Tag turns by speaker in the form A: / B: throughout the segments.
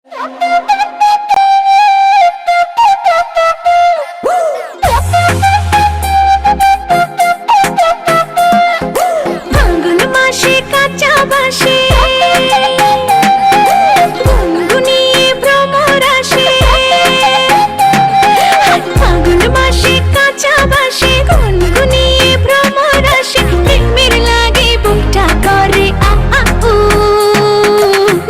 A: ফাল্গুন মাসে কাঁচা বাঁশে গুনগুনিয়ে ভ্রমর আসে। ফাল্গুন মাসে কাঁচা বাঁশে গুনগুনিয়ে ভ্রমর আসে। প্রেমের লাগে বুকটা করে আ আ উ,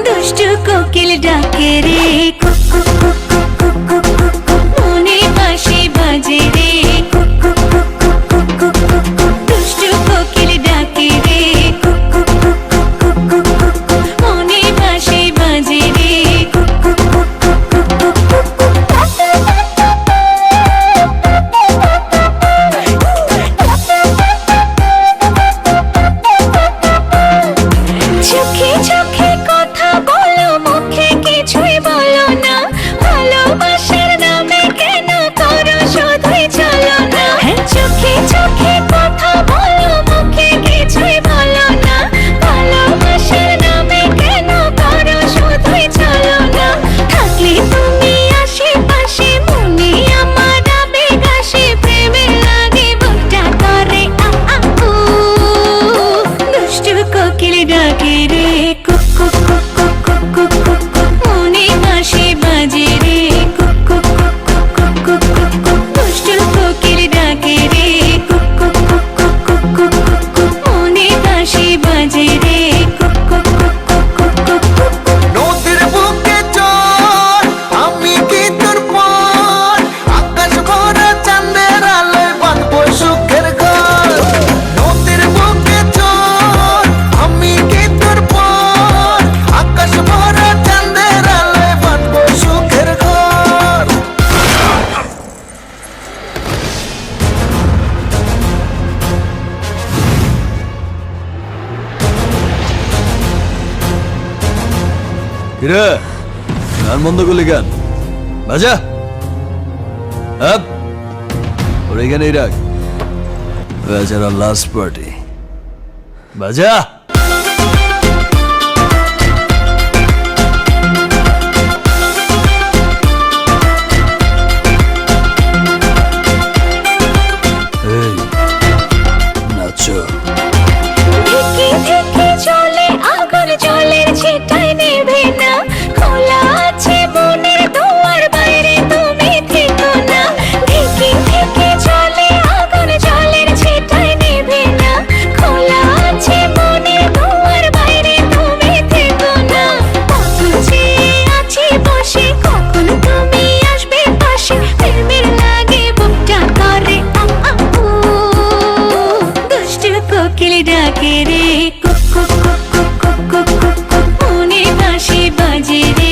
A: দুষ্টু কোকিল ডাকে রে cook cook cook cook cook cook cook cook, মনে বাঁশি বাজে রে cook cook cook cook cook cook cook cook, দুষ্টু কোকিল ডাকে রে cook cook cook cook cook cook cook cook, মনে বাঁশি বাজে রে cook cook cook cook cook cook cook cook. চোখে চোখে কথা বলো, মুখে কিছুই বলো না। ভালোবাসার নামে কেন করো শুধুই চলো না। চোখে চোখে কথা বলো, মুখে কিছুই বলো না। ভালোবাসার নামে কেন করো শুধুই চলো না। থাকলে তুমি আশেপাশে, মনে আমার আবেগ আসে। প্রেমের লাগে বুকটা করে আ আ উ, দুষ্টু কোকিল ডাকে রে cook cook cook cook cook cook cook cook, মনে বাঁশি বাজে রে cook cook cook cook cook cook cook cook, দুষ্টু কোকিল ডাকে রে cook cook cook cook cook cook cook cook, মনে বাঁশি বাজে রে cook cook cook cook cook cook cook cook.
B: নদীর বুকে চর আমি কি তোর পর, আকাশ ভরা চাঁদের আলোয় বাঁধবো সুখের ঘর। নদীর বুকে চর আমি কি তোর পর, আকাশ ভরা চাঁদের আলোয় বাঁধবো সুখের ঘর।
C: কিরে গান বন্ধ করলি কেন? বাজা আপ, ওর এখানেই রাখ। বেচারা লাস্ট পার্টি, বাজা। এই নাচো।
A: ঢেকে ঢেকে চলে আগুন, জলের ছিটায় নেভে না। খোলা আছে মনের দুয়ার, বাইরে তুমি থেকো না। ঢেকে ঢেকে চলে আগুন, জলের ছিটায় নেভে না। খোলা আছে মনের দুয়ার, বাইরে তুমি থেকো না। কত চেয়ে আছি বসে, কখন তুমি আসবে পাশে। প্রেমের লাগে বুকটা করে আ আ উ, দুষ্টু কোকিল ডাকে রে cook cook cook cook cook cook cook cook, মনে বাঁশি বাজে রে